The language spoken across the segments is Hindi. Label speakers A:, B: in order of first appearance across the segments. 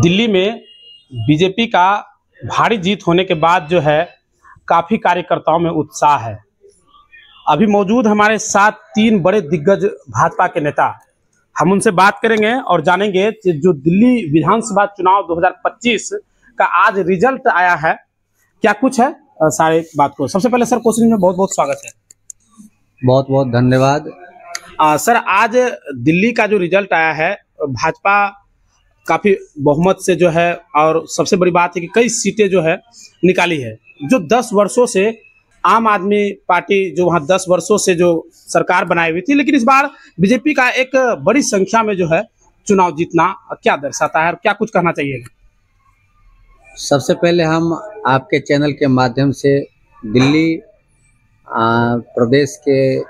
A: दिल्ली में बीजेपी का भारी जीत होने के बाद जो है काफ़ी कार्यकर्ताओं में उत्साह है। अभी मौजूद हमारे साथ तीन बड़े दिग्गज भाजपा के नेता, हम उनसे बात करेंगे और जानेंगे कि जो दिल्ली विधानसभा चुनाव 2025 का आज रिजल्ट आया है, क्या कुछ है सारे बात को। सबसे पहले सर क्वेश्चन में बहुत बहुत स्वागत है।
B: बहुत बहुत धन्यवाद।
A: सर आज दिल्ली का जो रिजल्ट आया है, भाजपा काफ़ी बहुमत से जो है, और सबसे बड़ी बात है कि कई सीटें जो है निकाली है। जो 10 वर्षों से आम आदमी पार्टी जो वहाँ 10 वर्षों से जो सरकार बनाई हुई थी, लेकिन इस बार बीजेपी का एक बड़ी संख्या में जो है चुनाव जीतना क्या दर्शाता है और क्या कुछ कहना चाहिए।
B: सबसे पहले हम आपके चैनल के माध्यम से दिल्ली प्रदेश के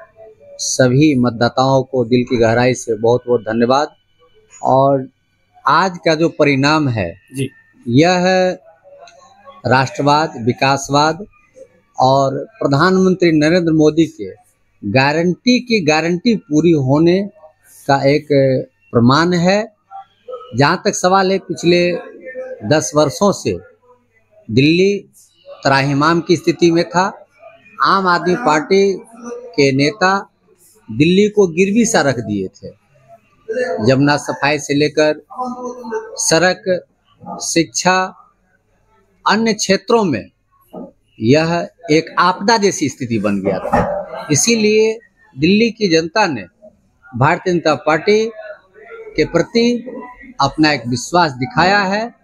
B: सभी मतदाताओं को दिल की गहराई से बहुत बहुत धन्यवाद। और आज का जो परिणाम है
A: जी,
B: यह राष्ट्रवाद, विकासवाद और प्रधानमंत्री नरेंद्र मोदी के गारंटी की गारंटी पूरी होने का एक प्रमाण है। जहाँ तक सवाल है, पिछले 10 वर्षों से दिल्ली त्राहिमाम की स्थिति में था। आम आदमी पार्टी के नेता दिल्ली को गिरवी सा रख दिए थे। जमुना सफाई से लेकर सड़क, शिक्षा, अन्य क्षेत्रों में यह एक आपदा जैसी स्थिति बन गया था। इसीलिए दिल्ली की जनता ने भारतीय जनता पार्टी के प्रति अपना एक विश्वास दिखाया है,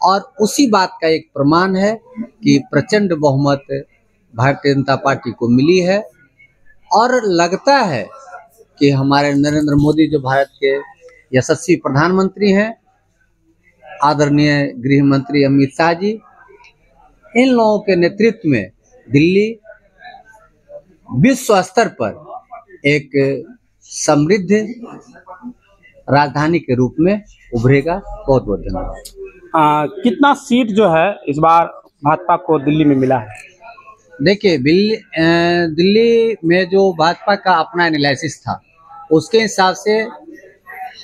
B: और उसी बात का एक प्रमाण है कि प्रचंड बहुमत भारतीय जनता पार्टी को मिली है। और लगता है कि हमारे नरेंद्र मोदी जो भारत के यशस्वी प्रधानमंत्री हैं, आदरणीय गृह मंत्री अमित शाह जी, इन लोगों के नेतृत्व में दिल्ली विश्व स्तर पर एक समृद्ध राजधानी के रूप में उभरेगा। बहुत बहुत धन्यवाद।
A: कितना सीट जो है इस बार भाजपा को दिल्ली में मिला है?
B: देखिए, दिल्ली में जो भाजपा का अपना एनालिसिस था, उसके हिसाब से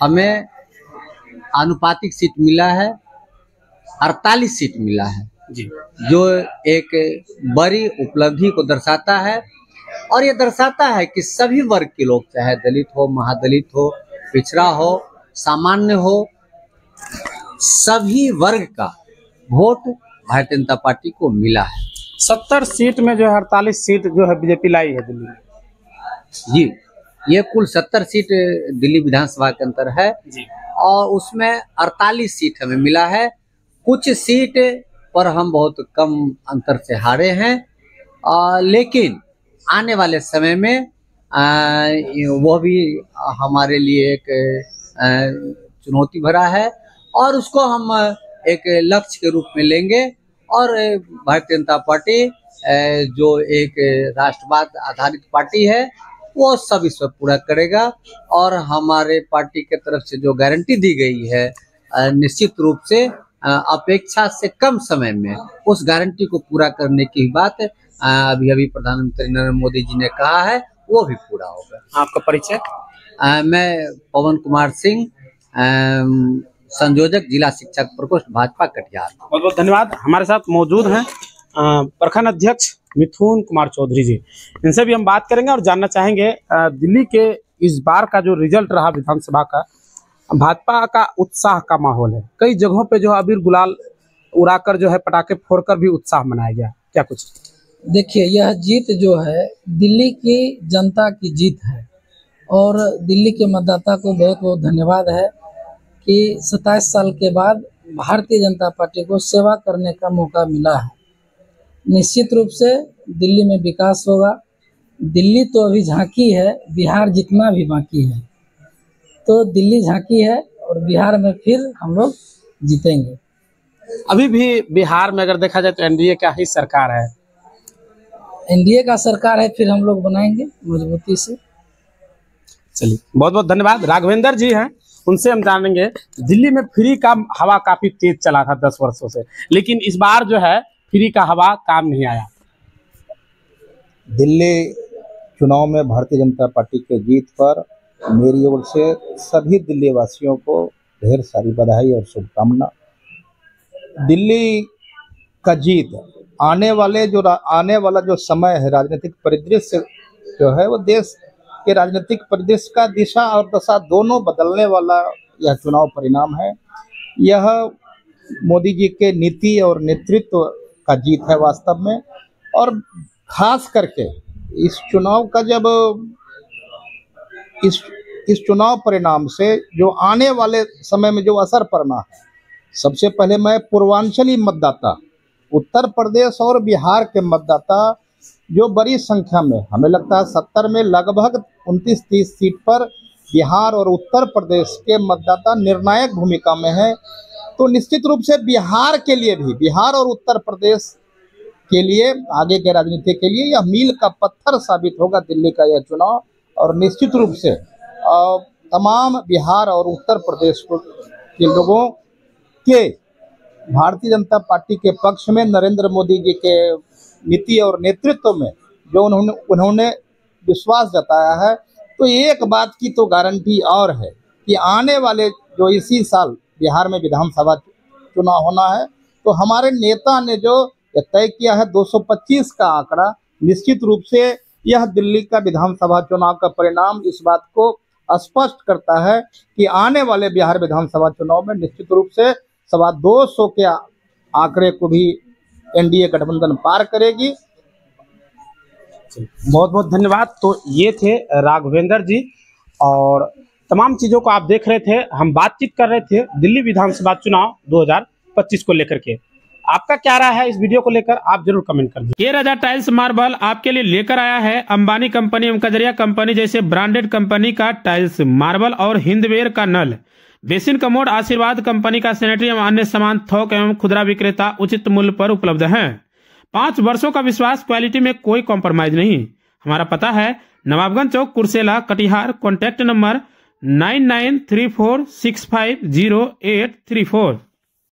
B: हमें आनुपातिक सीट मिला है, 48 सीट मिला है
A: जी,
B: जो एक बड़ी उपलब्धि को दर्शाता है। और ये दर्शाता है कि सभी वर्ग के लोग, चाहे दलित हो, महादलित हो, पिछड़ा हो, सामान्य हो, सभी वर्ग का वोट भारतीय जनता पार्टी को मिला है।
A: 70 सीट में जो है 48 सीट जो है बीजेपी लाई है दिल्ली में।
B: जी, ये कुल 70 सीट दिल्ली विधानसभा के अंदर है
A: जी,
B: और उसमें 48 सीट हमें मिला है। कुछ सीट पर हम बहुत कम अंतर से हारे हैं, लेकिन आने वाले समय में वो भी हमारे लिए एक चुनौती भरा है, और उसको हम एक लक्ष्य के रूप में लेंगे। और भारतीय जनता पार्टी जो एक राष्ट्रवाद आधारित पार्टी है, वो सब इस पर पूरा करेगा। और हमारे पार्टी के तरफ से जो गारंटी दी गई है, निश्चित रूप से अपेक्षा से कम समय में उस गारंटी को पूरा करने की बात अभी प्रधानमंत्री नरेंद्र मोदी जी ने कहा है, वो भी पूरा होगा।
A: आपका परिचय?
B: मैं पवन कुमार सिंह, संयोजक जिला शिक्षक प्रकोष्ठ भाजपा कटिहार।
A: बहुत बहुत धन्यवाद। हमारे साथ मौजूद हैं प्रखंड अध्यक्ष मिथुन कुमार चौधरी जी, इनसे भी हम बात करेंगे और जानना चाहेंगे दिल्ली के इस बार का जो रिजल्ट रहा विधानसभा का, भाजपा का उत्साह का माहौल है। कई जगहों पे जो अबीर गुलाल उड़ाकर जो है पटाखे फोड़कर भी उत्साह मनाया गया, क्या कुछ?
C: देखिए, यह जीत जो है दिल्ली की जनता की जीत है, और दिल्ली के मतदाता को बहुत बहुत धन्यवाद है कि 27 साल के बाद भारतीय जनता पार्टी को सेवा करने का मौका मिला है। निश्चित रूप से दिल्ली में विकास होगा। दिल्ली तो अभी झांकी है, बिहार जितना भी बाकी है, तो दिल्ली झांकी है और बिहार में फिर हम लोग जीतेंगे।
A: अभी भी बिहार में अगर देखा जाए तो एनडीए का ही सरकार है।
C: एनडीए का सरकार है, फिर हम लोग बनाएंगे मजबूती से।
A: चलिए, बहुत बहुत धन्यवाद। राघवेंद्र जी हैं, उनसे हम जानेंगे। दिल्ली में फ्री का हवा काफी तेज चला था 10 वर्षों से, लेकिन इस बार जो है फ्री का हवा काम नहीं आया।
D: दिल्ली चुनाव में भारतीय जनता पार्टी के जीत पर मेरी ओर से सभी दिल्ली वासियों को ढेर सारी बधाई और शुभकामना। दिल्ली का जीत आने वाला जो समय है, राजनीतिक परिदृश्य जो है, वो देश के राजनीतिक परिदृश्य का दिशा और दशा दोनों बदलने वाला यह चुनाव परिणाम है। यह मोदी जी के नीति और नेतृत्व का जीत है वास्तव में। और खास करके इस चुनाव का जब इस चुनाव परिणाम से जो आने वाले समय में जो असर पड़ना है, सबसे पहले मैं पूर्वांचली मतदाता, उत्तर प्रदेश और बिहार के मतदाता जो बड़ी संख्या में, हमें लगता है 70 में लगभग 29-30 सीट पर बिहार और उत्तर प्रदेश के मतदाता निर्णायक भूमिका में है। तो निश्चित रूप से बिहार के लिए भी, बिहार और उत्तर प्रदेश के लिए, आगे के राजनीति के लिए यह मील का पत्थर साबित होगा दिल्ली का यह चुनाव। और निश्चित रूप से तमाम बिहार और उत्तर प्रदेश के लोगों के भारतीय जनता पार्टी के पक्ष में, नरेंद्र मोदी जी के नीति और नेतृत्व में जो उन्होंने विश्वास जताया है, तो एक बात की तो गारंटी और है कि आने वाले जो इसी साल बिहार में विधानसभा चुनाव होना है, तो हमारे नेता ने जो तय किया है 225 का आंकड़ा, निश्चित रूप से यह दिल्ली का विधानसभा चुनाव का परिणाम इस बात को स्पष्ट करता है कि आने वाले बिहार विधानसभा चुनाव में निश्चित रूप से 225 के आंकड़े को भी एनडीए गठबंधन पार करेगी।
A: बहुत बहुत धन्यवाद। तो ये थे राघवेंद्र जी, और तमाम चीज़ों को आप देख रहे थे। हम बातचीत कर रहे थे दिल्ली विधानसभा चुनाव 2025 को लेकर के। आपका क्या राय है इस वीडियो को लेकर, आप जरूर कमेंट कर दीजिए। राजा टाइल्स मार्बल आपके लिए लेकर आया है अंबानी कंपनी एवं कजरिया कंपनी जैसे ब्रांडेड कंपनी का टाइल्स मार्बल और हिंदवेयर का नल, बेसिन कमोड, आशीर्वाद कंपनी का सैनिटरी एवं अन्य सामान थोक एवं खुदरा विक्रेता उचित मूल्य पर उपलब्ध हैं। 5 वर्षों का विश्वास, क्वालिटी में कोई कॉम्प्रोमाइज नहीं। हमारा पता है नवाबगंज चौक, कुर्सेला, कटिहार। Contact number 9934650834।